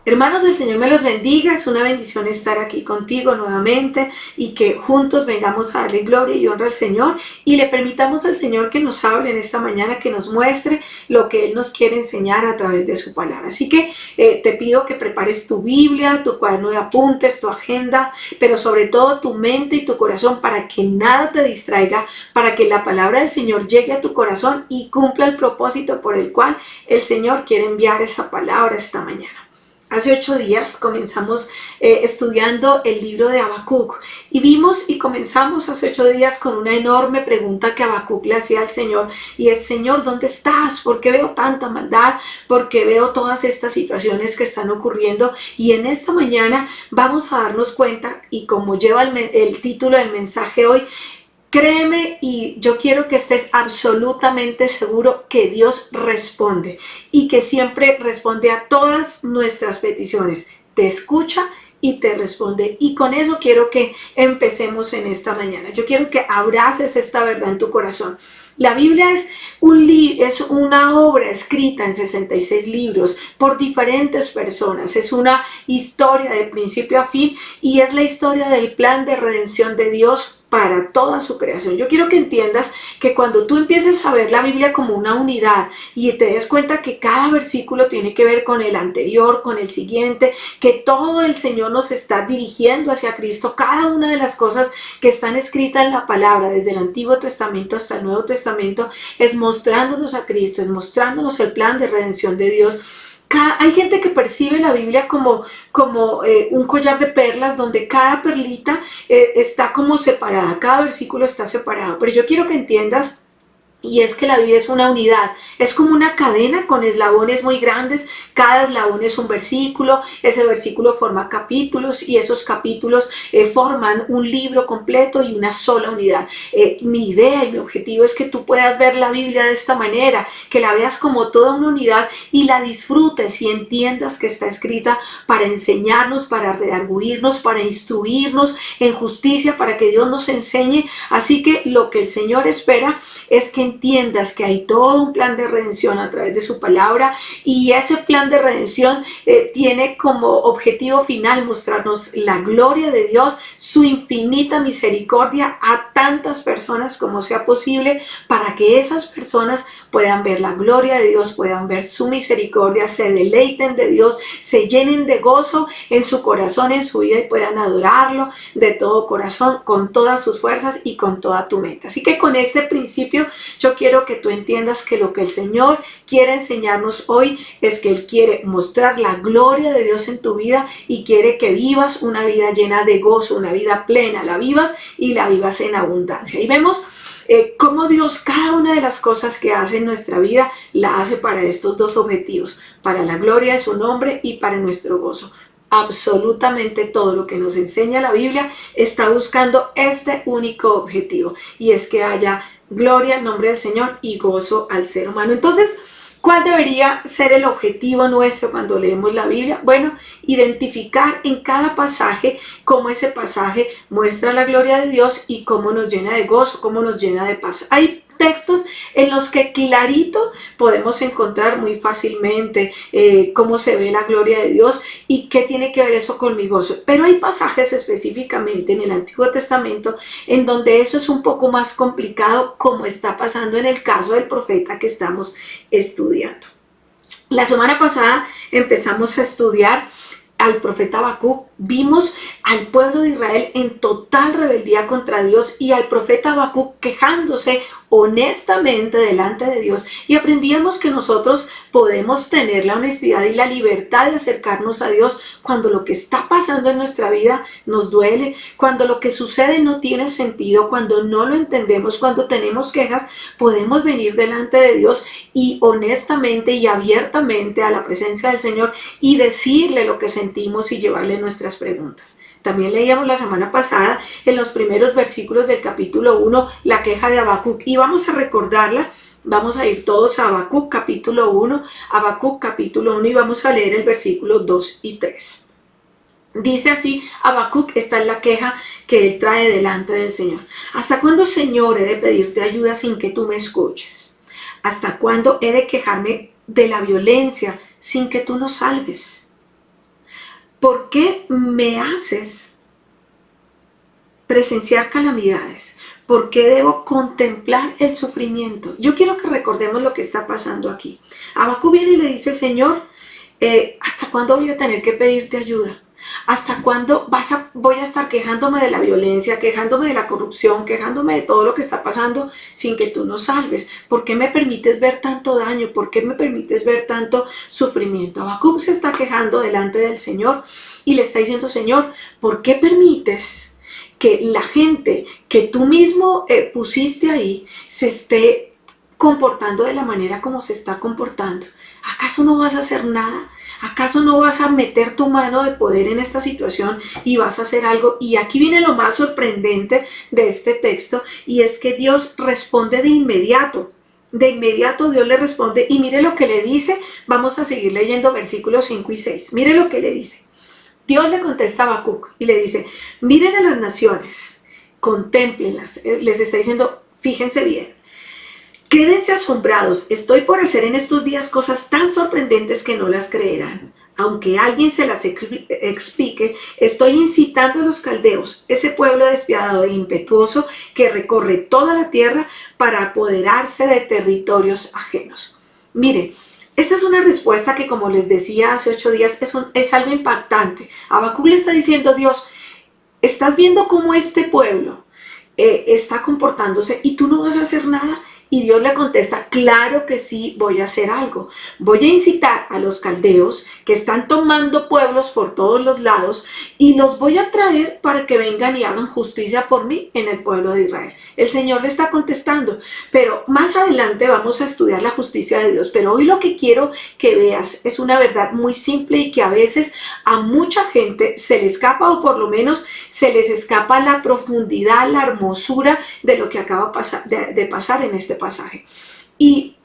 Hermanos, el Señor me los bendiga. Es una bendición estar aquí contigo nuevamente y que juntos vengamos a darle gloria y honra al Señor y le permitamos al Señor que nos hable en esta mañana, que nos muestre lo que Él nos quiere enseñar a través de su palabra. Así que te pido que prepares tu Biblia, tu cuaderno de apuntes, tu agenda, pero sobre todo tu mente y tu corazón para que nada te distraiga, para que la palabra del Señor llegue a tu corazón y cumpla el propósito por el cual el Señor quiere enviar esa palabra esta mañana. Hace 8 días comenzamos estudiando el libro de Habacuc y vimos y comenzamos hace 8 días con una enorme pregunta que Habacuc le hacía al Señor y es: Señor, ¿dónde estás? ¿Por qué veo tanta maldad? ¿Por qué veo todas estas situaciones que están ocurriendo? Y en esta mañana vamos a darnos cuenta, y como lleva el título del mensaje hoy, créeme, y yo quiero que estés absolutamente seguro que Dios responde y que siempre responde a todas nuestras peticiones. Te escucha y te responde. Y con eso quiero que empecemos en esta mañana. Yo quiero que abraces esta verdad en tu corazón. La Biblia es una obra escrita en 66 libros por diferentes personas. Es una historia de principio a fin y es la historia del plan de redención de Dios para toda su creación. Yo quiero que entiendas que cuando tú empieces a ver la Biblia como una unidad y te des cuenta que cada versículo tiene que ver con el anterior, con el siguiente, que todo el Señor nos está dirigiendo hacia Cristo, cada una de las cosas que están escritas en la palabra, desde el Antiguo Testamento hasta el Nuevo Testamento, es mostrándonos a Cristo, es mostrándonos el plan de redención de Dios. Hay gente que percibe la Biblia como un collar de perlas donde cada perlita está como separada, cada versículo está separado. Pero yo quiero que entiendas, y es que la Biblia es una unidad, es como una cadena con eslabones muy grandes, cada eslabón es un versículo, ese versículo forma capítulos y esos capítulos forman un libro completo y una sola unidad. Mi idea y mi objetivo es que tú puedas ver la Biblia de esta manera, que la veas como toda una unidad y la disfrutes y entiendas que está escrita para enseñarnos, para redarguirnos, para instruirnos en justicia, para que Dios nos enseñe. Así que lo que el Señor espera es que entiendas que hay todo un plan de redención a través de su palabra y ese plan de redención tiene como objetivo final mostrarnos la gloria de Dios, su infinita misericordia a tantas personas como sea posible, para que esas personas puedan ver la gloria de Dios, puedan ver su misericordia, se deleiten de Dios, se llenen de gozo en su corazón, en su vida, y puedan adorarlo de todo corazón, con todas sus fuerzas y con toda tu mente. Así que con este principio yo quiero que tú entiendas que lo que el Señor quiere enseñarnos hoy es que Él quiere mostrar la gloria de Dios en tu vida y quiere que vivas una vida llena de gozo, una vida plena, la vivas y la vivas en abundancia. Y vemos cómo Dios cada una de las cosas que hace en nuestra vida la hace para estos dos objetivos, para la gloria de su nombre y para nuestro gozo. Absolutamente todo lo que nos enseña la Biblia está buscando este único objetivo, y es que haya gloria al nombre del Señor y gozo al ser humano. Entonces, ¿cuál debería ser el objetivo nuestro cuando leemos la Biblia? Bueno, identificar en cada pasaje cómo ese pasaje muestra la gloria de Dios y cómo nos llena de gozo, cómo nos llena de paz. Hay textos en los que clarito podemos encontrar muy fácilmente cómo se ve la gloria de Dios y qué tiene que ver eso con mi gozo. Pero hay pasajes específicamente en el Antiguo Testamento en donde eso es un poco más complicado, como está pasando en el caso del profeta que estamos estudiando. La semana pasada empezamos a estudiar al profeta Habacuc. Vimos al pueblo de Israel en total rebeldía contra Dios y al profeta Habacuc quejándose honestamente delante de Dios, y aprendíamos que nosotros podemos tener la honestidad y la libertad de acercarnos a Dios cuando lo que está pasando en nuestra vida nos duele, cuando lo que sucede no tiene sentido, cuando no lo entendemos, cuando tenemos quejas. Podemos venir delante de Dios y honestamente y abiertamente a la presencia del Señor y decirle lo que sentimos y llevarle nuestras preguntas. También leíamos la semana pasada en los primeros versículos del capítulo 1 la queja de Habacuc, y vamos a recordarla. Vamos a ir todos a Habacuc capítulo 1, Habacuc capítulo 1, y vamos a leer el versículo 2 y 3. Dice así Habacuc, esta es la queja que él trae delante del Señor. ¿Hasta cuándo, Señor, he de pedirte ayuda sin que tú me escuches? ¿Hasta cuándo he de quejarme de la violencia sin que tú nos salves? ¿por qué me haces presenciar calamidades? ¿Por qué debo contemplar el sufrimiento? Yo quiero que recordemos lo que está pasando aquí. Habacuc viene y le dice, Señor, ¿hasta cuándo voy a tener que pedirte ayuda? ¿Hasta cuándo voy a estar quejándome de la violencia, quejándome de la corrupción, quejándome de todo lo que está pasando sin que tú nos salves? ¿Por qué me permites ver tanto daño? ¿Por qué me permites ver tanto sufrimiento? Habacuc se está quejando delante del Señor y le está diciendo, Señor, ¿por qué permites que la gente que tú mismo pusiste ahí se esté comportando de la manera como se está comportando? ¿Acaso no vas a hacer nada? ¿Acaso no vas a meter tu mano de poder en esta situación y vas a hacer algo? Y aquí viene lo más sorprendente de este texto, y es que Dios responde de inmediato. De inmediato Dios le responde, y mire lo que le dice. Vamos a seguir leyendo versículos 5 y 6. Mire lo que le dice. Dios le contesta a Habacuc y le dice, miren a las naciones, contémplenlas. Les está diciendo, fíjense bien. Quédense asombrados, estoy por hacer en estos días cosas tan sorprendentes que no las creerán. Aunque alguien se las explique, estoy incitando a los caldeos, ese pueblo despiadado e impetuoso que recorre toda la tierra para apoderarse de territorios ajenos. Miren, esta es una respuesta que, como les decía hace 8 días, es algo impactante. Habacuc le está diciendo, Dios, estás viendo cómo este pueblo está comportándose y tú no vas a hacer nada. Y Dios le contesta, claro que sí, voy a hacer algo. Voy a incitar a los caldeos que están tomando pueblos por todos los lados y los voy a traer para que vengan y hagan justicia por mí en el pueblo de Israel. El Señor le está contestando, pero más adelante vamos a estudiar la justicia de Dios. Pero hoy lo que quiero que veas es una verdad muy simple y que a veces a mucha gente se le escapa, o por lo menos se les escapa la profundidad, la hermosura de lo que acaba de pasar en este pasaje. Y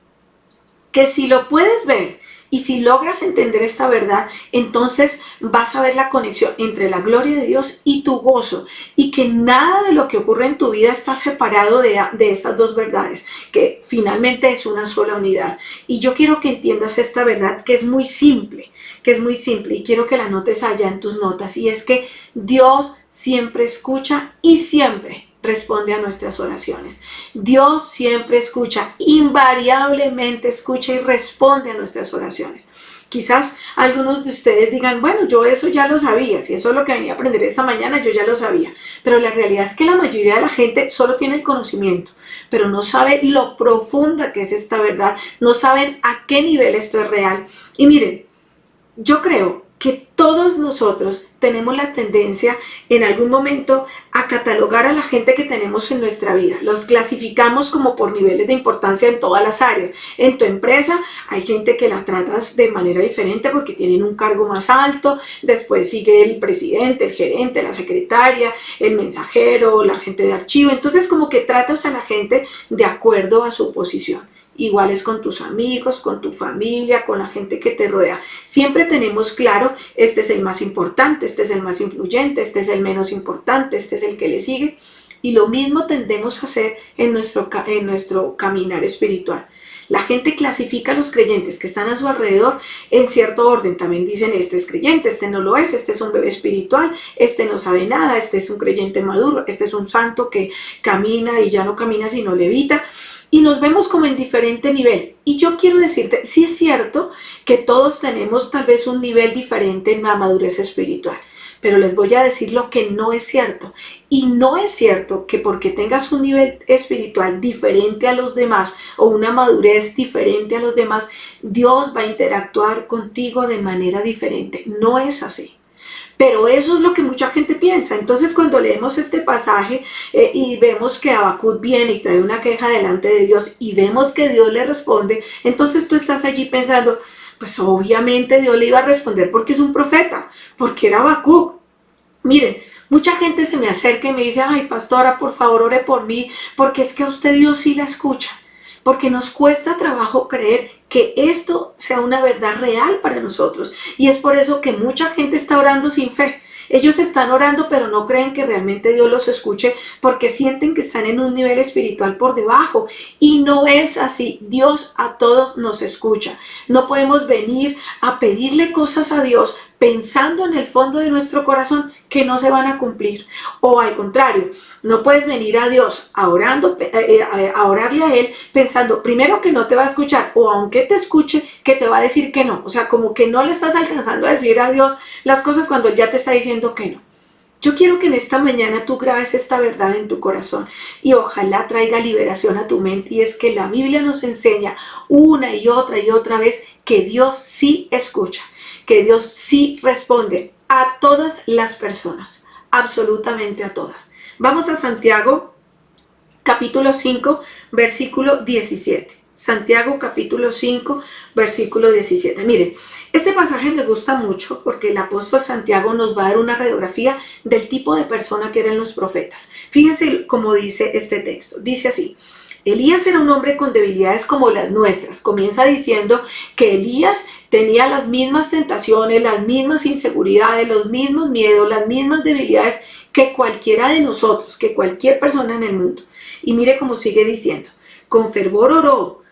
que si lo puedes ver y si logras entender esta verdad, entonces vas a ver la conexión entre la gloria de Dios y tu gozo, y que nada de lo que ocurre en tu vida está separado de estas dos verdades, que finalmente es una sola unidad. Y yo quiero que entiendas esta verdad que es muy simple, y quiero que la notes allá en tus notas, y es que Dios siempre escucha y siempre responde a nuestras oraciones. Dios siempre escucha, invariablemente escucha y responde a nuestras oraciones. Quizás algunos de ustedes digan, bueno, yo eso ya lo sabía, si eso es lo que venía a aprender esta mañana, yo ya lo sabía. Pero la realidad es que la mayoría de la gente solo tiene el conocimiento, pero no sabe lo profunda que es esta verdad, no saben a qué nivel esto es real. Y miren, yo creo que todos nosotros tenemos la tendencia en algún momento a catalogar a la gente que tenemos en nuestra vida. Los clasificamos como por niveles de importancia en todas las áreas. En tu empresa hay gente que la tratas de manera diferente porque tienen un cargo más alto, después sigue el presidente, el gerente, la secretaria, el mensajero, la gente de archivo. Entonces como que tratas a la gente de acuerdo a su posición. Igual es con tus amigos, con tu familia, con la gente que te rodea. Siempre tenemos claro, este es el más importante, este es el más influyente, este es el menos importante, este es el que le sigue. Y lo mismo tendemos a hacer en nuestro caminar espiritual. La gente clasifica a los creyentes que están a su alrededor en cierto orden. También dicen, este es creyente, este no lo es, este es un bebé espiritual, este no sabe nada, este es un creyente maduro, este es un santo que camina y ya no camina sino levita. Y nos vemos como en diferente nivel. Y yo quiero decirte, sí es cierto que todos tenemos tal vez un nivel diferente en la madurez espiritual. Pero les voy a decir lo que no es cierto. Y no es cierto que porque tengas un nivel espiritual diferente a los demás o una madurez diferente a los demás, Dios va a interactuar contigo de manera diferente. No es así. Pero eso es lo que mucha gente piensa. Entonces cuando leemos este pasaje y vemos que Habacuc viene y trae una queja delante de Dios y vemos que Dios le responde, entonces tú estás allí pensando, pues obviamente Dios le iba a responder porque es un profeta, porque era Habacuc. Miren, mucha gente se me acerca y me dice, ay pastora, por favor ore por mí, porque es que a usted Dios sí la escucha. Porque nos cuesta trabajo creer que esto sea una verdad real para nosotros. Y es por eso que mucha gente está orando sin fe. Ellos están orando, pero no creen que realmente Dios los escuche porque sienten que están en un nivel espiritual por debajo. Y no es así. Dios a todos nos escucha. No podemos venir a pedirle cosas a Dios pensando en el fondo de nuestro corazón que no se van a cumplir. O al contrario, no puedes venir a Dios a orarle a Él pensando primero que no te va a escuchar, o aunque te escuche, que te va a decir que no. O sea, como que no le estás alcanzando a decir a Dios las cosas cuando Él ya te está diciendo que no. Yo quiero que en esta mañana tú grabes esta verdad en tu corazón y ojalá traiga liberación a tu mente, y es que la Biblia nos enseña una y otra vez que Dios sí escucha, que Dios sí responde a todas las personas, absolutamente a todas. Vamos a Santiago capítulo 5, versículo 17. Santiago capítulo 5, versículo 17. Miren, este pasaje me gusta mucho porque el apóstol Santiago nos va a dar una radiografía del tipo de persona que eran los profetas. Fíjense cómo dice este texto. Dice así: Elías era un hombre con debilidades como las nuestras. Comienza diciendo que Elías tenía las mismas tentaciones, las mismas inseguridades, los mismos miedos, las mismas debilidades que cualquiera de nosotros, que cualquier persona en el mundo. Y mire cómo sigue diciendo: con fervor oró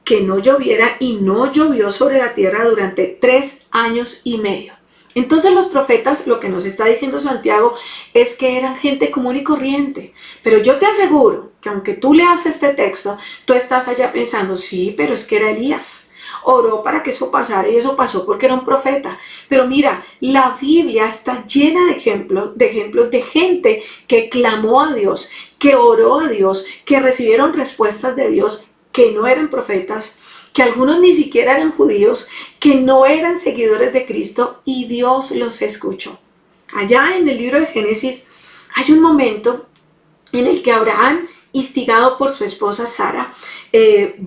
que no lloviera, y no llovió sobre la tierra durante 3 años y medio. Entonces los profetas, lo que nos está diciendo Santiago es que eran gente común y corriente. Pero yo te aseguro que aunque tú leas este texto, tú estás allá pensando, sí, pero es que era Elías. Oró para que eso pasara y eso pasó porque era un profeta. Pero mira, la Biblia está llena de ejemplos de gente que clamó a Dios, que oró a Dios, que recibieron respuestas de Dios, que no eran profetas, que algunos ni siquiera eran judíos, que no eran seguidores de Cristo, y Dios los escuchó. Allá en el libro de Génesis hay un momento en el que Abraham, instigado por su esposa Sara,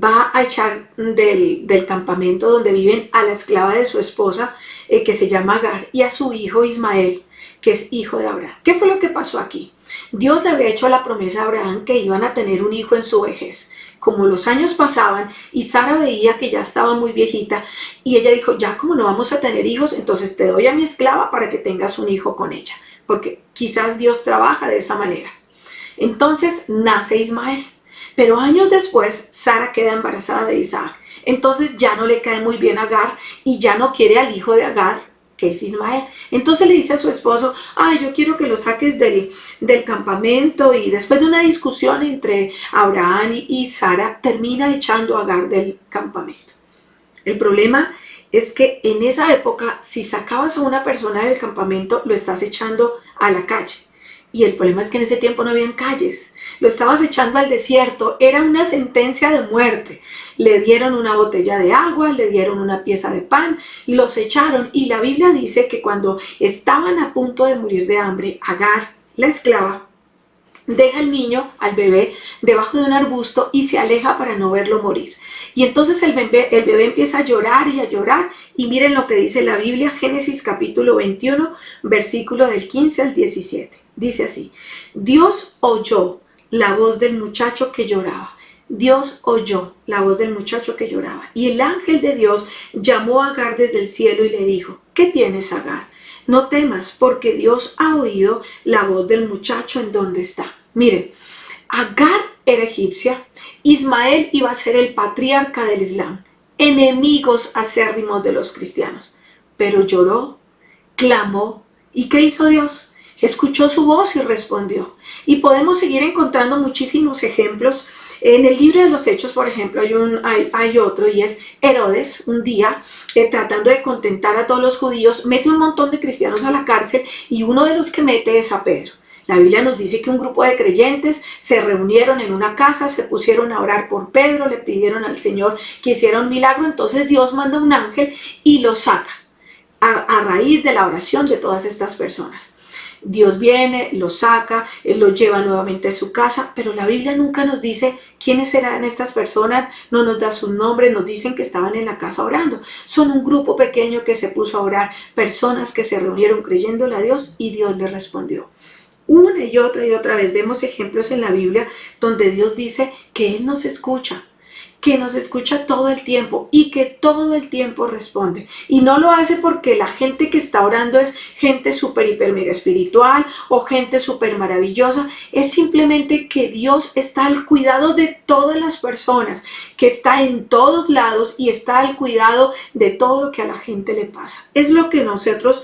va a echar del campamento donde viven a la esclava de su esposa, que se llama Agar, y a su hijo Ismael, que es hijo de Abraham. ¿Qué fue lo que pasó aquí? Dios le había hecho la promesa a Abraham que iban a tener un hijo en su vejez. Como los años pasaban y Sara veía que ya estaba muy viejita, y ella dijo, ya como no vamos a tener hijos, entonces te doy a mi esclava para que tengas un hijo con ella, porque quizás Dios trabaja de esa manera. Entonces nace Ismael, pero años después Sara queda embarazada de Isaac. Entonces ya no le cae muy bien a Agar y ya no quiere al hijo de Agar, que es Ismael. Entonces le dice a su esposo, yo quiero que lo saques del campamento, y después de una discusión entre Abraham y Sara, termina echando a Agar del campamento. El problema es que en esa época, si sacabas a una persona del campamento, lo estás echando a la calle. Y el problema es que en ese tiempo no habían calles, lo estabas echando al desierto, era una sentencia de muerte. Le dieron una botella de agua, le dieron una pieza de pan, los echaron, y la Biblia dice que cuando estaban a punto de morir de hambre, Agar, la esclava, deja al niño, al bebé, debajo de un arbusto y se aleja para no verlo morir. Y entonces el bebé empieza a llorar, y miren lo que dice la Biblia, Génesis capítulo 21, versículo del 15 al 17. Dice así: Dios oyó la voz del muchacho que lloraba. Dios oyó la voz del muchacho que lloraba. Y el ángel de Dios llamó a Agar desde el cielo y le dijo, ¿qué tienes, Agar? No temas, porque Dios ha oído la voz del muchacho en donde está. Miren, Agar era egipcia, Ismael iba a ser el patriarca del Islam, enemigos acérrimos de los cristianos. Pero lloró, clamó, ¿y qué hizo Dios? Escuchó su voz y respondió. Y podemos seguir encontrando muchísimos ejemplos. En el libro de los Hechos, por ejemplo, hay otro, y es Herodes, un día, tratando de contentar a todos los judíos, mete un montón de cristianos a la cárcel, y uno de los que mete es a Pedro. La Biblia nos dice que un grupo de creyentes se reunieron en una casa, se pusieron a orar por Pedro, le pidieron al Señor que hiciera un milagro. Entonces Dios manda un ángel y lo saca a raíz de la oración de todas estas personas. Dios viene, lo saca, lo lleva nuevamente a su casa, pero la Biblia nunca nos dice quiénes eran estas personas, no nos da sus nombres, nos dicen que estaban en la casa orando. Son un grupo pequeño que se puso a orar, personas que se reunieron creyéndole a Dios, y Dios les respondió. Una y otra vez vemos ejemplos en la Biblia donde Dios dice que Él nos escucha, que nos escucha todo el tiempo y que todo el tiempo responde. Y no lo hace porque la gente que está orando es gente súper, hiper, mega espiritual o gente súper maravillosa. Es simplemente que Dios está al cuidado de todas las personas, que está en todos lados y está al cuidado de todo lo que a la gente le pasa. Es lo que nosotros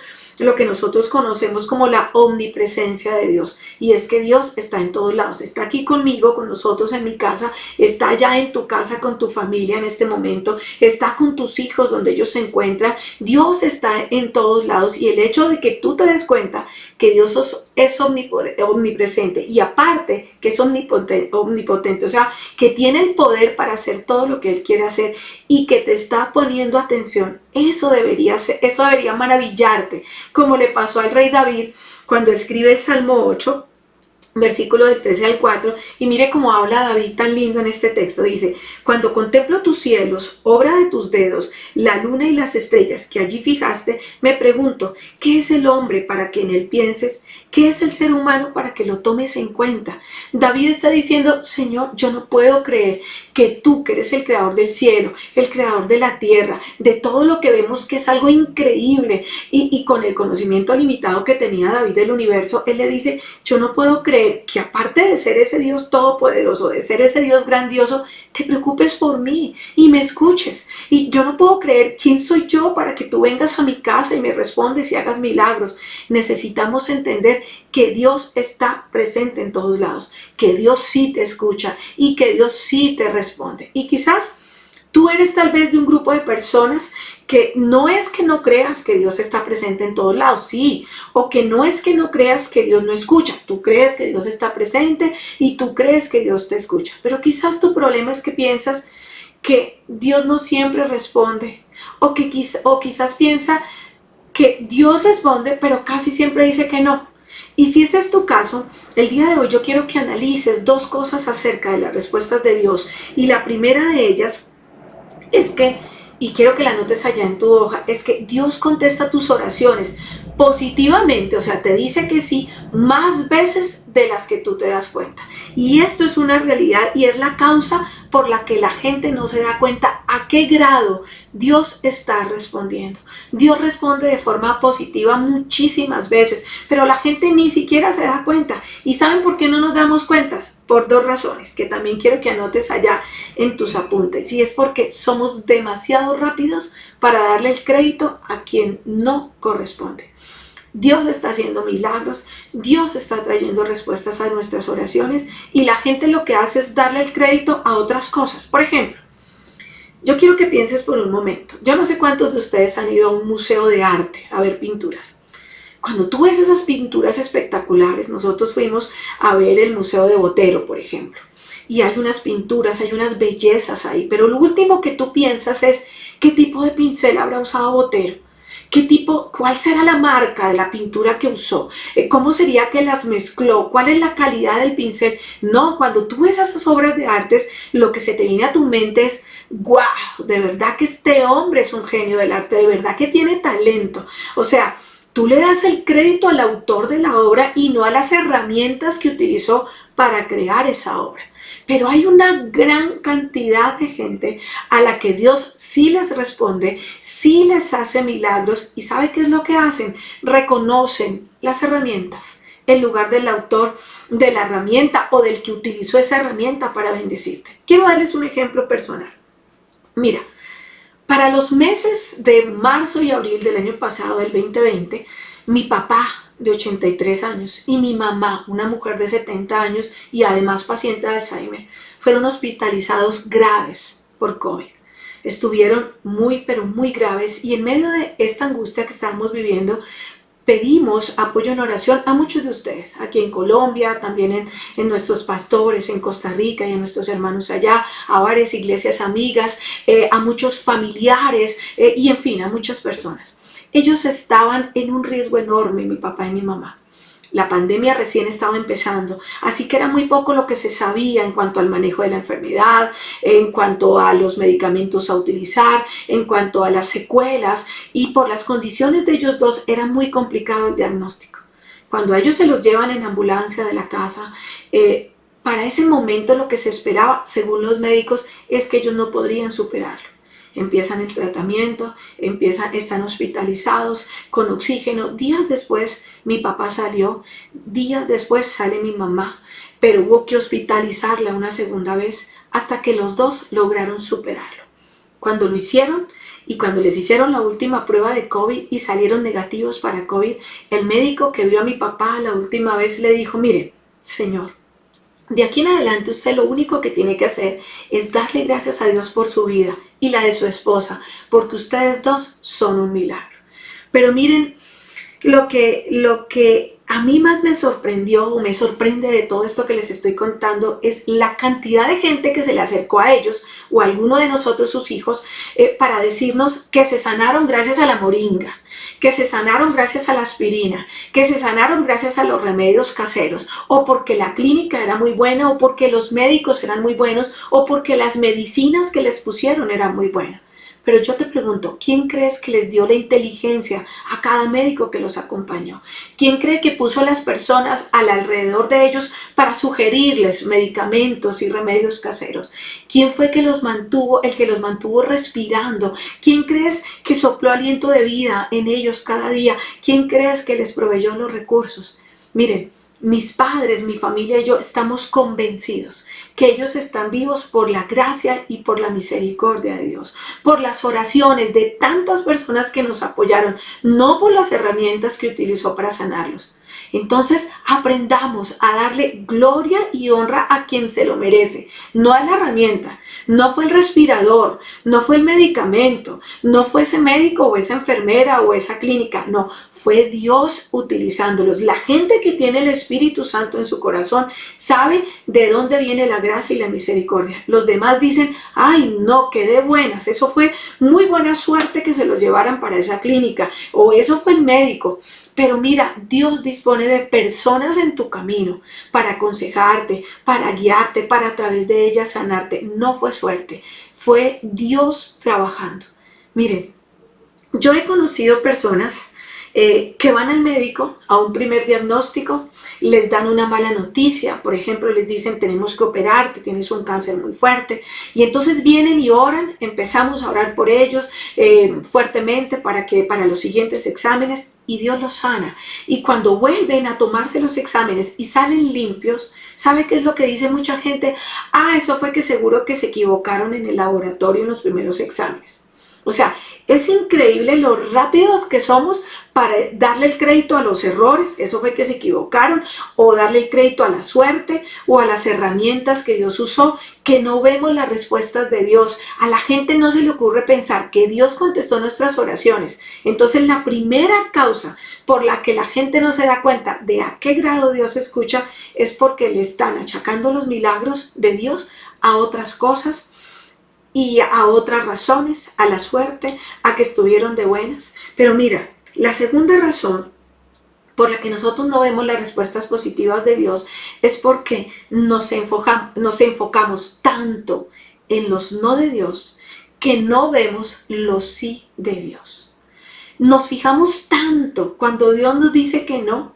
conocemos como la omnipresencia de Dios, y es que Dios está en todos lados, está aquí conmigo, con nosotros en mi casa, está allá en tu casa con tu familia en este momento, está con tus hijos donde ellos se encuentran. Dios está en todos lados, y el hecho de que tú te des cuenta que Dios es omnipresente y aparte que es omnipotente, o sea, que tiene el poder para hacer todo lo que Él quiere hacer y que te está poniendo atención, eso debería maravillarte, como le pasó al rey David cuando escribe el Salmo 8, versículo del 13 al 4, y mire cómo habla David tan lindo en este texto. Dice: cuando contemplo tus cielos, obra de tus dedos, la luna y las estrellas que allí fijaste, me pregunto, ¿qué es el hombre para que en él pienses? ¿Qué es el ser humano para que lo tomes en cuenta? David está diciendo: Señor, yo no puedo creer que tú, que eres el creador del cielo, el creador de la tierra, de todo lo que vemos que es algo increíble, y con el conocimiento limitado que tenía David del universo, él le dice: yo no puedo creer que aparte de ser ese Dios todopoderoso, de ser ese Dios grandioso, te preocupes por mí y me escuches. Y yo no puedo creer, ¿quién soy yo para que tú vengas a mi casa y me respondes y hagas milagros? Necesitamos entender que Dios está presente en todos lados, que Dios sí te escucha y que Dios sí te responde. Y quizás tú eres tal vez de un grupo de personas que no es que no creas que Dios está presente en todos lados, sí, o que no es que no creas que Dios no escucha. Tú crees que Dios está presente y tú crees que Dios te escucha, pero quizás tu problema es que piensas que Dios no siempre responde, o quizás piensa que Dios responde, pero casi siempre dice que no. Y si ese es tu caso, el día de hoy yo quiero que analices dos cosas acerca de las respuestas de Dios, y la primera de ellas es que, y quiero que la anotes allá en tu hoja, es que Dios contesta tus oraciones positivamente, o sea, te dice que sí, más veces de las que tú te das cuenta. Y esto es una realidad y es la causa por la que la gente no se da cuenta a qué grado Dios está respondiendo. Dios responde de forma positiva muchísimas veces, pero la gente ni siquiera se da cuenta. ¿Y saben por qué no nos damos cuenta? Por dos razones, que también quiero que anotes allá en tus apuntes. Y es porque somos demasiado rápidos para darle el crédito a quien no corresponde. Dios está haciendo milagros, Dios está trayendo respuestas a nuestras oraciones, y la gente lo que hace es darle el crédito a otras cosas. Por ejemplo, yo quiero que pienses por un momento. Yo no sé cuántos de ustedes han ido a un museo de arte a ver pinturas. Cuando tú ves esas pinturas espectaculares, nosotros fuimos a ver el Museo de Botero, por ejemplo, y hay unas pinturas, hay unas bellezas ahí, pero lo último que tú piensas es: ¿qué tipo de pincel habrá usado Botero? ¿Cuál será la marca de la pintura que usó? ¿Cómo sería que las mezcló? ¿Cuál es la calidad del pincel? No, cuando tú ves esas obras de artes, lo que se te viene a tu mente es: ¡guau! De verdad que este hombre es un genio del arte, de verdad que tiene talento. O sea, tú le das el crédito al autor de la obra y no a las herramientas que utilizó para crear esa obra. Pero hay una gran cantidad de gente a la que Dios sí les responde, sí les hace milagros, y ¿sabe qué es lo que hacen? Reconocen las herramientas en lugar del autor de la herramienta o del que utilizó esa herramienta para bendecirte. Quiero darles un ejemplo personal. Mira, para los meses de marzo y abril del año pasado, del 2020, mi papá de 83 años y mi mamá, una mujer de 70 años y además paciente de Alzheimer, fueron hospitalizados graves por COVID. Estuvieron muy, pero muy graves, y en medio de esta angustia que estábamos viviendo, pedimos apoyo en oración a muchos de ustedes, aquí en Colombia, también en nuestros pastores en Costa Rica y en nuestros hermanos allá, a varias iglesias amigas, a muchos familiares y en fin, a muchas personas. Ellos estaban en un riesgo enorme, mi papá y mi mamá. La pandemia recién estaba empezando, así que era muy poco lo que se sabía en cuanto al manejo de la enfermedad, en cuanto a los medicamentos a utilizar, en cuanto a las secuelas, y por las condiciones de ellos dos era muy complicado el diagnóstico. Cuando a ellos se los llevan en ambulancia de la casa, Para ese momento lo que se esperaba, según los médicos, es que ellos no podrían superarlo. Empiezan el tratamiento, están hospitalizados con oxígeno. Días después mi papá salió, días después sale mi mamá, pero hubo que hospitalizarla una segunda vez hasta que los dos lograron superarlo. Cuando lo hicieron y cuando les hicieron la última prueba de COVID y salieron negativos para COVID, el médico que vio a mi papá la última vez le dijo: mire, señor, de aquí en adelante usted lo único que tiene que hacer es darle gracias a Dios por su vida y la de su esposa, porque ustedes dos son un milagro. Pero miren, lo que a mí más me sorprendió o me sorprende de todo esto que les estoy contando es la cantidad de gente que se le acercó a ellos o a alguno de nosotros, sus hijos, para decirnos que se sanaron gracias a la moringa, que se sanaron gracias a la aspirina, que se sanaron gracias a los remedios caseros, o porque la clínica era muy buena, o porque los médicos eran muy buenos, o porque las medicinas que les pusieron eran muy buenas. Pero yo te pregunto, ¿quién crees que les dio la inteligencia a cada médico que los acompañó? ¿Quién cree que puso a las personas alrededor de ellos para sugerirles medicamentos y remedios caseros? ¿Quién fue el que los mantuvo respirando? ¿Quién crees que sopló aliento de vida en ellos cada día? ¿Quién crees que les proveyó los recursos? Miren, mis padres, mi familia y yo estamos convencidos que ellos están vivos por la gracia y por la misericordia de Dios, por las oraciones de tantas personas que nos apoyaron, no por las herramientas que utilizó para sanarlos. Entonces aprendamos a darle gloria y honra a quien se lo merece, no a la herramienta. No fue el respirador, no fue el medicamento, no fue ese médico o esa enfermera o esa clínica, no, fue Dios utilizándolos. La gente que tiene el Espíritu Santo en su corazón sabe de dónde viene la gracia y la misericordia. Los demás dicen: ay no, qué de buenas, eso fue muy buena suerte que se los llevaran para esa clínica, o eso fue el médico. Pero mira, Dios dispone de personas en tu camino para aconsejarte, para guiarte, para a través de ellas sanarte. No fue suerte, fue Dios trabajando. Miren, yo he conocido personas que van al médico a un primer diagnóstico, les dan una mala noticia, por ejemplo les dicen: tenemos que operarte, tienes un cáncer muy fuerte, y entonces vienen y oran, empezamos a orar por ellos fuertemente para los siguientes exámenes, y Dios los sana. Y cuando vuelven a tomarse los exámenes y salen limpios, ¿sabe qué es lo que dice mucha gente? Ah, eso fue que seguro que se equivocaron en el laboratorio en los primeros exámenes. O sea, es increíble lo rápidos que somos para darle el crédito a los errores, eso fue que se equivocaron, o darle el crédito a la suerte o a las herramientas que Dios usó, que no vemos las respuestas de Dios. A la gente no se le ocurre pensar que Dios contestó nuestras oraciones. Entonces la primera causa por la que la gente no se da cuenta de a qué grado Dios escucha es porque le están achacando los milagros de Dios a otras cosas y a otras razones, a la suerte, a que estuvieron de buenas. Pero mira, la segunda razón por la que nosotros no vemos las respuestas positivas de Dios es porque nos enfocamos tanto en los no de Dios que no vemos los sí de Dios. Nos fijamos tanto cuando Dios nos dice que no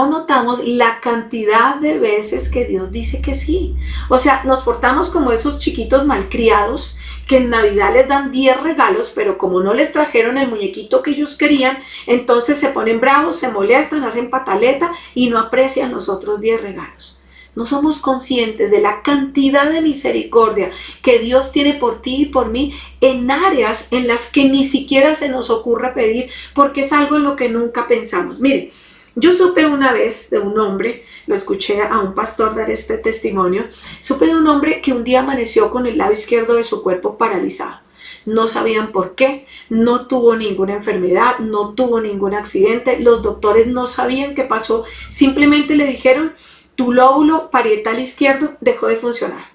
notamos la cantidad de veces que Dios dice que sí. O sea, nos portamos como esos chiquitos malcriados que en Navidad les dan 10 regalos, pero como no les trajeron el muñequito que ellos querían, entonces se ponen bravos, se molestan, hacen pataleta y no aprecian los otros 10 regalos. No somos conscientes de la cantidad de misericordia que Dios tiene por ti y por mí en áreas en las que ni siquiera se nos ocurre pedir, porque es algo en lo que nunca pensamos. Miren, yo supe una vez de un hombre, lo escuché a un pastor dar este testimonio, supe de un hombre que un día amaneció con el lado izquierdo de su cuerpo paralizado. No sabían por qué, no tuvo ninguna enfermedad, no tuvo ningún accidente, los doctores no sabían qué pasó, simplemente le dijeron: tu lóbulo parietal izquierdo dejó de funcionar.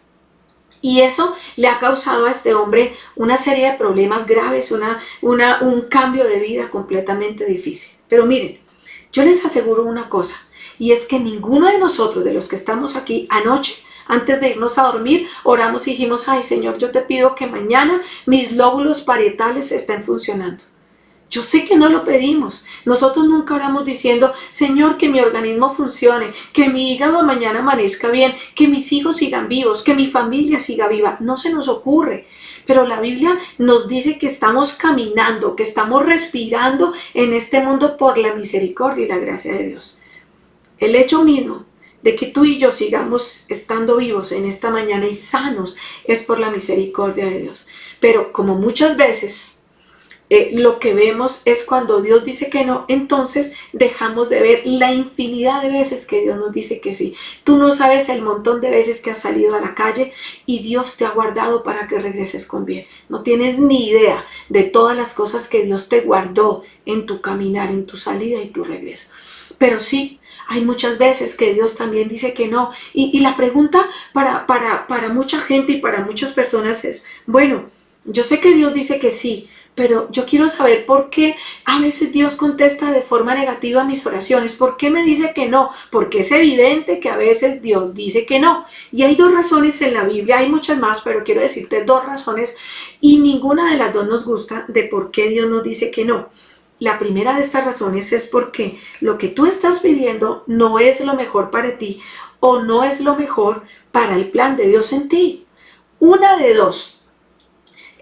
Y eso le ha causado a este hombre una serie de problemas graves, un cambio de vida completamente difícil. Pero miren, yo les aseguro una cosa, y es que ninguno de nosotros, de los que estamos aquí anoche, antes de irnos a dormir, oramos y dijimos: ay Señor, yo te pido que mañana mis lóbulos parietales estén funcionando. Yo sé que no lo pedimos. Nosotros nunca oramos diciendo, Señor, que mi organismo funcione, que mi hígado mañana amanezca bien, que mis hijos sigan vivos, que mi familia siga viva. No se nos ocurre. Pero la Biblia nos dice que estamos caminando, que estamos respirando en este mundo por la misericordia y la gracia de Dios. El hecho mismo de que tú y yo sigamos estando vivos en esta mañana y sanos es por la misericordia de Dios. Pero como muchas veces lo que vemos es cuando Dios dice que no, entonces dejamos de ver la infinidad de veces que Dios nos dice que sí. Tú no sabes el montón de veces que has salido a la calle y Dios te ha guardado para que regreses con bien. No tienes ni idea de todas las cosas que Dios te guardó en tu caminar, en tu salida y tu regreso. Pero sí, hay muchas veces que Dios también dice que no. Y la pregunta para mucha gente y para muchas personas es, bueno, yo sé que Dios dice que sí, pero yo quiero saber por qué a veces Dios contesta de forma negativa a mis oraciones. ¿Por qué me dice que no? Porque es evidente que a veces Dios dice que no. Y hay dos razones en la Biblia, hay muchas más, pero quiero decirte dos razones y ninguna de las dos nos gusta de por qué Dios nos dice que no. La primera de estas razones es porque lo que tú estás pidiendo no es lo mejor para ti o no es lo mejor para el plan de Dios en ti. Una de dos.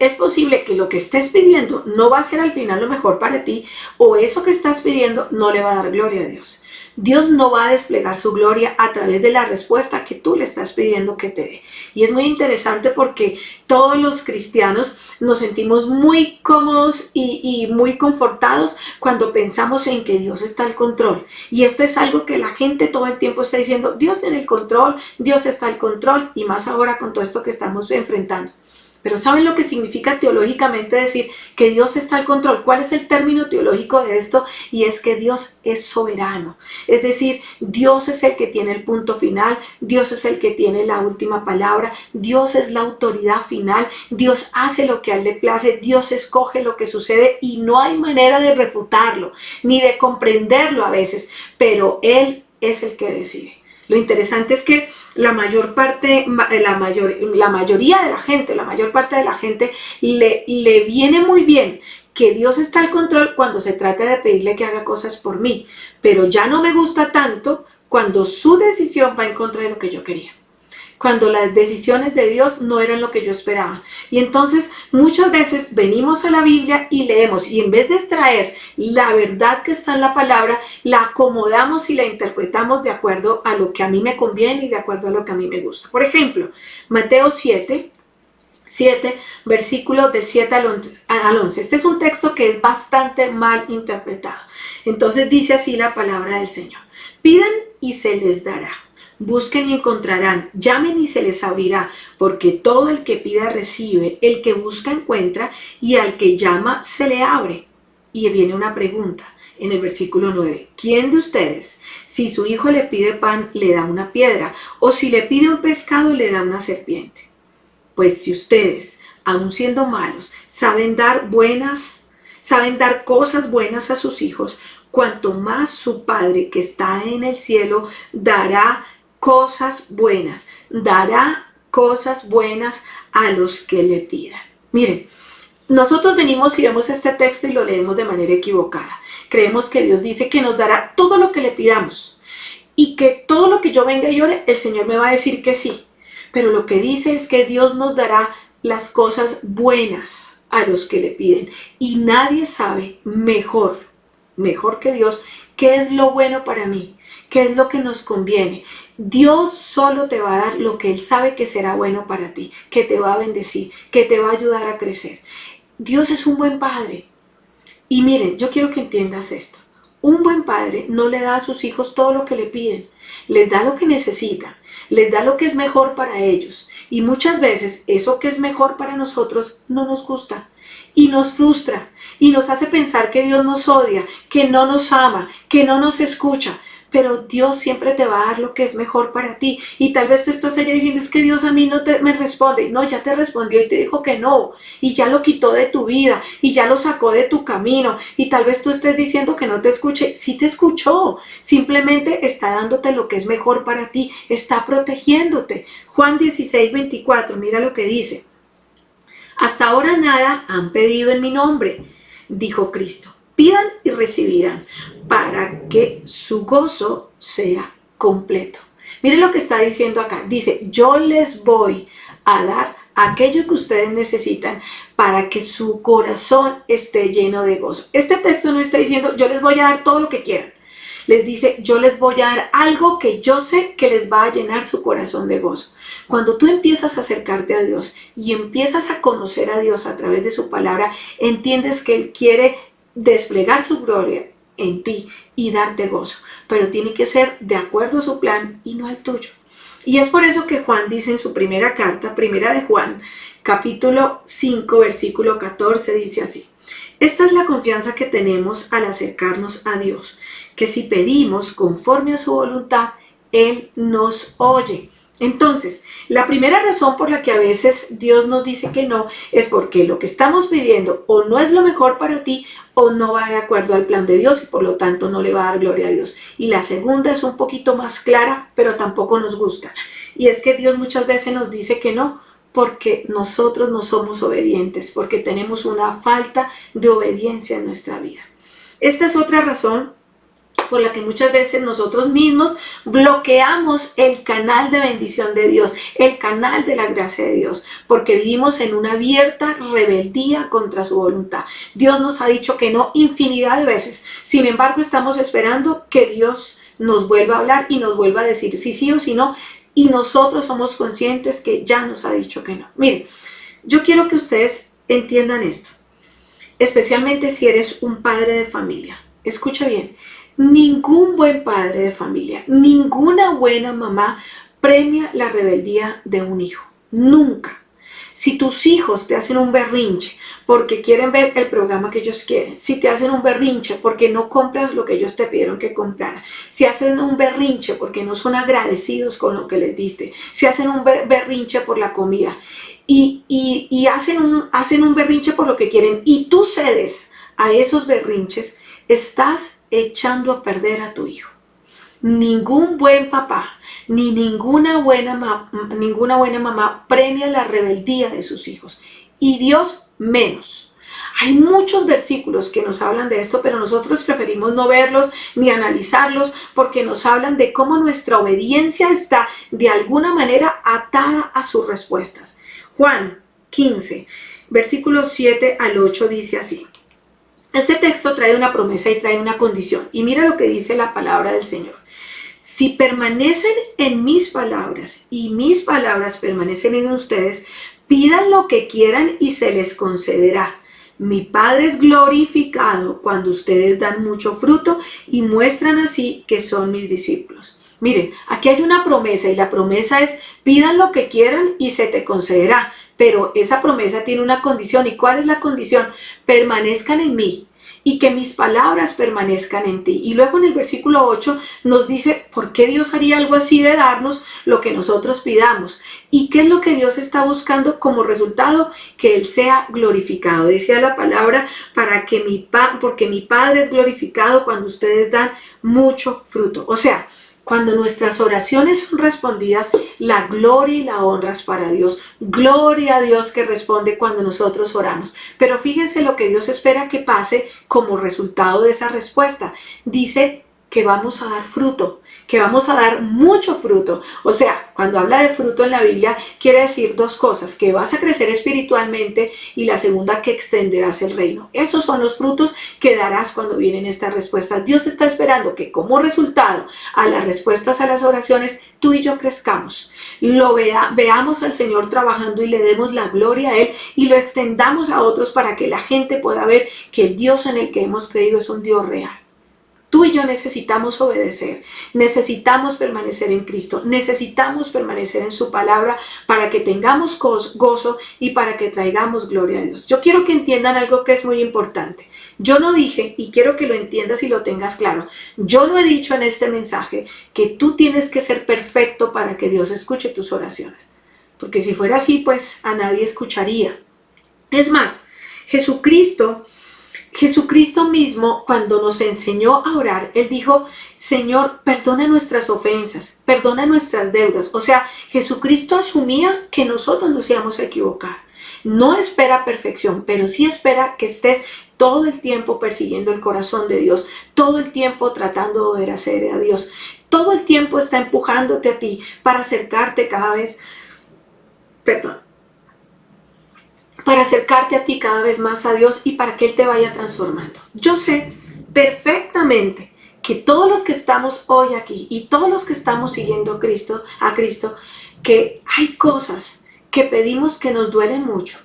Es posible que lo que estés pidiendo no va a ser al final lo mejor para ti o eso que estás pidiendo no le va a dar gloria a Dios. Dios no va a desplegar su gloria a través de la respuesta que tú le estás pidiendo que te dé. Y es muy interesante porque todos los cristianos nos sentimos muy cómodos y muy confortados cuando pensamos en que Dios está al control. Y esto es algo que la gente todo el tiempo está diciendo, Dios tiene el control, Dios está al control y más ahora con todo esto que estamos enfrentando. Pero ¿saben lo que significa teológicamente decir que Dios está al control? ¿Cuál es el término teológico de esto? Y es que Dios es soberano. Es decir, Dios es el que tiene el punto final, Dios es el que tiene la última palabra, Dios es la autoridad final, Dios hace lo que a Él le place, Dios escoge lo que sucede y no hay manera de refutarlo, ni de comprenderlo a veces, pero Él es el que decide. Lo interesante es que la mayor parte de la gente le viene muy bien que Dios está al control cuando se trata de pedirle que haga cosas por mí, pero ya no me gusta tanto cuando su decisión va en contra de lo que yo quería. Cuando las decisiones de Dios no eran lo que yo esperaba. Y entonces muchas veces venimos a la Biblia y leemos y en vez de extraer la verdad que está en la palabra, la acomodamos y la interpretamos de acuerdo a lo que a mí me conviene y de acuerdo a lo que a mí me gusta. Por ejemplo, Mateo 7, versículos del 7 al 11. Este es un texto que es bastante mal interpretado. Entonces dice así la palabra del Señor. Pidan y se les dará. Busquen y encontrarán, llamen y se les abrirá, porque todo el que pida recibe, el que busca encuentra, y al que llama se le abre. Y viene una pregunta en el versículo 9. ¿Quién de ustedes, si su hijo le pide pan, le da una piedra, o si le pide un pescado, le da una serpiente? Pues si ustedes, aun siendo malos, saben dar cosas buenas a sus hijos, cuanto más su Padre que está en el cielo dará cosas buenas a los que le pidan. Miren, nosotros venimos y vemos este texto y lo leemos de manera equivocada. Creemos que Dios dice que nos dará todo lo que le pidamos y que todo lo que yo venga y ore, el Señor me va a decir que sí. Pero lo que dice es que Dios nos dará las cosas buenas a los que le piden. Y nadie sabe mejor que Dios qué es lo bueno para mí, qué es lo que nos conviene. Dios solo te va a dar lo que Él sabe que será bueno para ti, que te va a bendecir, que te va a ayudar a crecer. Dios es un buen padre. Y miren, yo quiero que entiendas esto. Un buen padre no le da a sus hijos todo lo que le piden, les da lo que necesitan, les da lo que es mejor para ellos. Y muchas veces eso que es mejor para nosotros no nos gusta y nos frustra y nos hace pensar que Dios nos odia, que no nos ama, que no nos escucha. Pero Dios siempre te va a dar lo que es mejor para ti. Y tal vez tú estás allá diciendo, es que Dios a mí no me responde. No, ya te respondió y te dijo que no. Y ya lo quitó de tu vida. Y ya lo sacó de tu camino. Y tal vez tú estés diciendo que no te escuche. Sí te escuchó. Simplemente está dándote lo que es mejor para ti. Está protegiéndote. Juan 16, 24, mira lo que dice. Hasta ahora nada han pedido en mi nombre, dijo Cristo. pidan y recibirán, para que su gozo sea completo. Miren lo que está diciendo acá. Dice, yo les voy a dar aquello que ustedes necesitan para que su corazón esté lleno de gozo. Este texto no está diciendo, yo les voy a dar todo lo que quieran. Les dice, yo les voy a dar algo que yo sé que les va a llenar su corazón de gozo. Cuando tú empiezas a acercarte a Dios y empiezas a conocer a Dios a través de su palabra, entiendes que Él quiere desplegar su gloria en ti y darte gozo. Pero tiene que ser de acuerdo a su plan y no al tuyo. Y es por eso que Juan dice en su primera carta, primera de Juan, capítulo 5, versículo 14, dice así. Esta es la confianza que tenemos al acercarnos a Dios, que si pedimos conforme a su voluntad, Él nos oye. Entonces, la primera razón por la que a veces Dios nos dice que no es porque lo que estamos pidiendo o no es lo mejor para ti o no va de acuerdo al plan de Dios y por lo tanto no le va a dar gloria a Dios. Y la segunda es un poquito más clara, pero tampoco nos gusta. Y es que Dios muchas veces nos dice que no, porque nosotros no somos obedientes, porque tenemos una falta de obediencia en nuestra vida. Esta es otra razón por la que muchas veces nosotros mismos bloqueamos el canal de bendición de Dios, el canal de la gracia de Dios, porque vivimos en una abierta rebeldía contra su voluntad. Dios nos ha dicho que no infinidad de veces, sin embargo estamos esperando que Dios nos vuelva a hablar y nos vuelva a decir si sí o si no, y nosotros somos conscientes que ya nos ha dicho que no. Miren, yo quiero que ustedes entiendan esto, especialmente si eres un padre de familia. Escucha bien. Ningún buen padre de familia, ninguna buena mamá premia la rebeldía de un hijo. Nunca. Si tus hijos te hacen un berrinche porque quieren ver el programa que ellos quieren, si te hacen un berrinche porque no compras lo que ellos te pidieron que compraran, si hacen un berrinche porque no son agradecidos con lo que les diste, si hacen un berrinche por la comida y hacen un berrinche por lo que quieren y tú cedes a esos berrinches, estás echando a perder a tu hijo. Ningún buen papá ni ninguna buena mamá premia la rebeldía de sus hijos. Y Dios menos. Hay muchos versículos que nos hablan de esto, pero nosotros preferimos no verlos ni analizarlos porque nos hablan de cómo nuestra obediencia está de alguna manera atada a sus respuestas. Juan 15, versículos 7 al 8 dice así. Este texto trae una promesa y trae una condición. Y mira lo que dice la palabra del Señor. Si permanecen en mis palabras y mis palabras permanecen en ustedes, pidan lo que quieran y se les concederá. Mi Padre es glorificado cuando ustedes dan mucho fruto y muestran así que son mis discípulos. Miren, aquí hay una promesa y la promesa es pidan lo que quieran y se te concederá. Pero esa promesa tiene una condición. ¿Y cuál es la condición? Permanezcan en mí y que mis palabras permanezcan en ti. Y luego en el versículo 8 nos dice por qué Dios haría algo así de darnos lo que nosotros pidamos. ¿Y qué es lo que Dios está buscando como resultado? Que Él sea glorificado. Decía la palabra, porque mi Padre es glorificado cuando ustedes dan mucho fruto. O sea, cuando nuestras oraciones son respondidas, la gloria y la honra es para Dios. Gloria a Dios que responde cuando nosotros oramos. Pero fíjense lo que Dios espera que pase como resultado de esa respuesta. Dice que vamos a dar fruto, que vamos a dar mucho fruto. O sea, cuando habla de fruto en la Biblia, quiere decir dos cosas, que vas a crecer espiritualmente y la segunda, que extenderás el reino. Esos son los frutos que darás cuando vienen estas respuestas. Dios está esperando que como resultado a las respuestas a las oraciones, tú y yo crezcamos. Veamos al Señor trabajando y le demos la gloria a Él y lo extendamos a otros para que la gente pueda ver que el Dios en el que hemos creído es un Dios real. Tú y yo necesitamos obedecer, necesitamos permanecer en Cristo, necesitamos permanecer en su palabra para que tengamos gozo y para que traigamos gloria a Dios. Yo quiero que entiendan algo que es muy importante. Yo no dije, y quiero que lo entiendas y lo tengas claro, yo no he dicho en este mensaje que tú tienes que ser perfecto para que Dios escuche tus oraciones. Porque si fuera así, pues a nadie escucharía. Es más, Jesucristo mismo, cuando nos enseñó a orar, Él dijo, Señor, perdona nuestras ofensas, perdona nuestras deudas. O sea, Jesucristo asumía que nosotros nos íbamos a equivocar. No espera perfección, pero sí espera que estés todo el tiempo persiguiendo el corazón de Dios, todo el tiempo tratando de obedecer a Dios, todo el tiempo está empujándote a ti para acercarte cada vez, perdón, para acercarte a ti cada vez más a Dios y para que Él te vaya transformando. Yo sé perfectamente que todos los que estamos hoy aquí y todos los que estamos siguiendo a Cristo, que hay cosas que pedimos que nos duelen mucho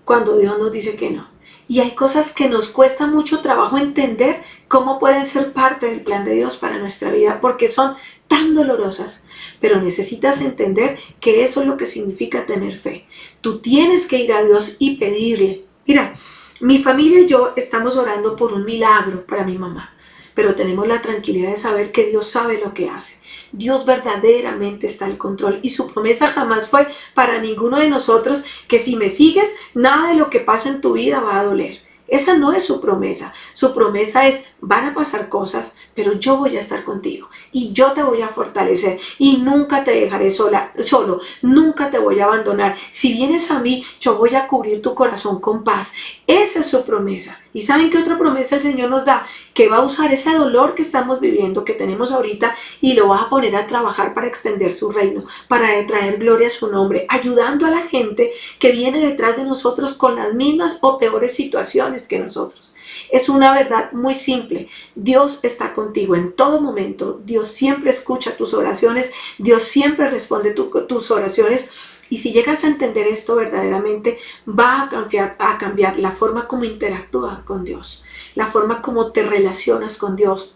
cuando Dios nos dice que no. Y hay cosas que nos cuesta mucho trabajo entender cómo pueden ser parte del plan de Dios para nuestra vida, porque son tan dolorosas. Pero necesitas entender que eso es lo que significa tener fe. Tú tienes que ir a Dios y pedirle. Mira, mi familia y yo estamos orando por un milagro para mi mamá, pero tenemos la tranquilidad de saber que Dios sabe lo que hace. Dios verdaderamente está al control y su promesa jamás fue para ninguno de nosotros que si me sigues, nada de lo que pasa en tu vida va a doler. Esa no es su promesa. Su promesa es, van a pasar cosas, pero yo voy a estar contigo y yo te voy a fortalecer y nunca te dejaré solo, nunca te voy a abandonar. Si vienes a mí, yo voy a cubrir tu corazón con paz. Esa es su promesa. ¿Y saben qué otra promesa el Señor nos da? Que va a usar ese dolor que estamos viviendo, que tenemos ahorita, y lo va a poner a trabajar para extender su reino, para traer gloria a su nombre, ayudando a la gente que viene detrás de nosotros con las mismas o peores situaciones que nosotros. Es una verdad muy simple. Dios está contigo en todo momento. Dios siempre escucha tus oraciones. Dios siempre responde tus oraciones. Y si llegas a entender esto verdaderamente, va a cambiar la forma como interactúas con Dios, la forma como te relacionas con Dios,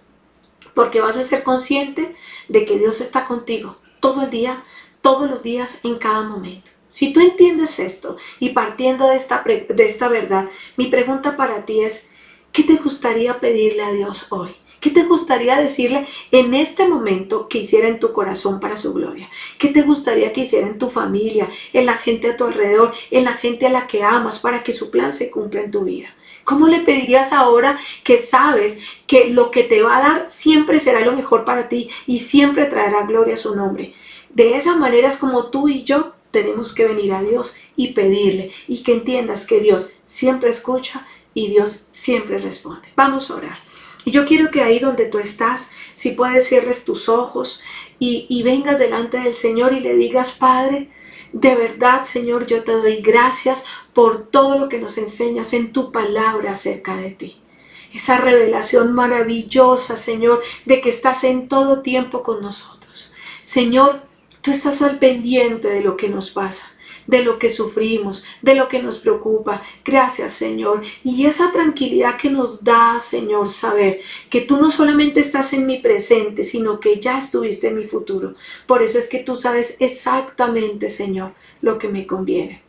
porque vas a ser consciente de que Dios está contigo todo el día, todos los días, en cada momento. Si tú entiendes esto y partiendo de esta verdad, mi pregunta para ti es, ¿qué te gustaría pedirle a Dios hoy? ¿Qué te gustaría decirle en este momento que hiciera en tu corazón para su gloria? ¿Qué te gustaría que hiciera en tu familia, en la gente a tu alrededor, en la gente a la que amas, para que su plan se cumpla en tu vida? ¿Cómo le pedirías ahora que sabes que lo que te va a dar siempre será lo mejor para ti y siempre traerá gloria a su nombre? De esa manera es como tú y yo tenemos que venir a Dios y pedirle, y que entiendas que Dios siempre escucha y Dios siempre responde. Vamos a orar. Y yo quiero que ahí donde tú estás, si puedes, cierres tus ojos y vengas delante del Señor y le digas, Padre, de verdad, Señor, yo te doy gracias por todo lo que nos enseñas en tu palabra acerca de ti. Esa revelación maravillosa, Señor, de que estás en todo tiempo con nosotros. Señor, tú estás al pendiente de lo que nos pasa, de lo que sufrimos, de lo que nos preocupa. Gracias, Señor. Y esa tranquilidad que nos da, Señor, saber que tú no solamente estás en mi presente, sino que ya estuviste en mi futuro. Por eso es que tú sabes exactamente, Señor, lo que me conviene.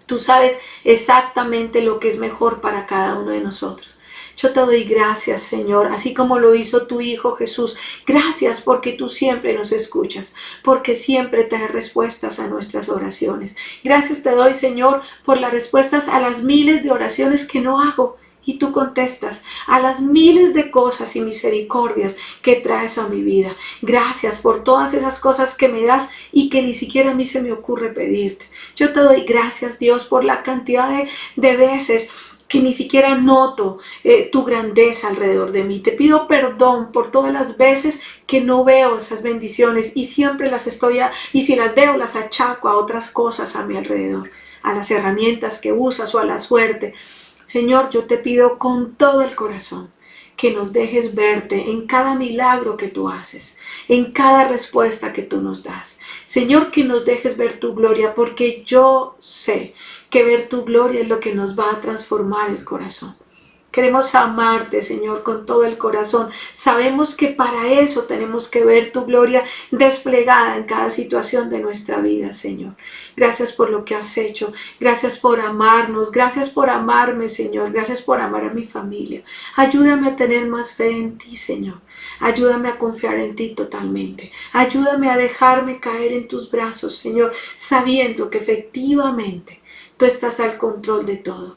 Tú sabes exactamente lo que es mejor para cada uno de nosotros. Yo te doy gracias, Señor, así como lo hizo tu Hijo Jesús. Gracias porque tú siempre nos escuchas, porque siempre te das respuestas a nuestras oraciones. Gracias te doy, Señor, por las respuestas a las miles de oraciones que no hago. Y tú contestas a las miles de cosas y misericordias que traes a mi vida. Gracias por todas esas cosas que me das y que ni siquiera a mí se me ocurre pedirte. Yo te doy gracias, Dios, por la cantidad de veces que ni siquiera noto tu grandeza alrededor de mí. Te pido perdón por todas las veces que no veo esas bendiciones y siempre y si las veo las achaco a otras cosas a mi alrededor, a las herramientas que usas o a la suerte. Señor, yo te pido con todo el corazón que nos dejes verte en cada milagro que tú haces, en cada respuesta que tú nos das. Señor, que nos dejes ver tu gloria, porque yo sé que ver tu gloria es lo que nos va a transformar el corazón. Queremos amarte, Señor, con todo el corazón. Sabemos que para eso tenemos que ver tu gloria desplegada en cada situación de nuestra vida, Señor. Gracias por lo que has hecho. Gracias por amarnos. Gracias por amarme, Señor. Gracias por amar a mi familia. Ayúdame a tener más fe en ti, Señor. Ayúdame a confiar en ti totalmente. Ayúdame a dejarme caer en tus brazos, Señor, sabiendo que efectivamente tú estás al control de todo.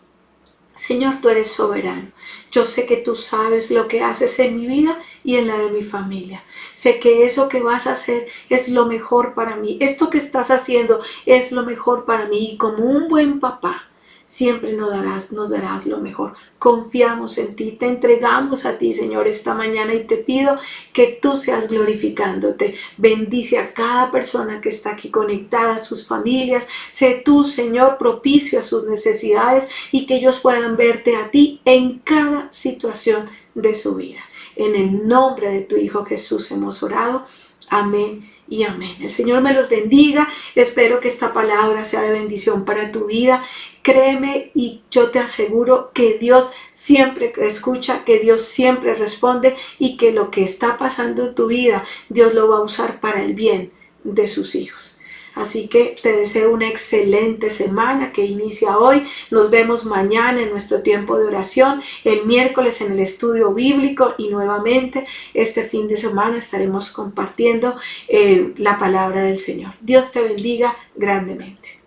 Señor, tú eres soberano. Yo sé que tú sabes lo que haces en mi vida y en la de mi familia. Sé que eso que vas a hacer es lo mejor para mí. Esto que estás haciendo es lo mejor para mí. Y como un buen papá, siempre nos darás lo mejor. Confiamos en ti, te entregamos a ti, Señor, esta mañana y te pido que tú seas glorificándote. Bendice a cada persona que está aquí conectada, a sus familias. Sé tú, Señor, propicio a sus necesidades y que ellos puedan verte a ti en cada situación de su vida. En el nombre de tu Hijo Jesús hemos orado. Amén y amén. El Señor me los bendiga. Espero que esta palabra sea de bendición para tu vida. Créeme y yo te aseguro que Dios siempre escucha, que Dios siempre responde y que lo que está pasando en tu vida, Dios lo va a usar para el bien de sus hijos. Así que te deseo una excelente semana que inicia hoy. Nos vemos mañana en nuestro tiempo de oración, el miércoles en el estudio bíblico y nuevamente este fin de semana estaremos compartiendo la palabra del Señor. Dios te bendiga grandemente.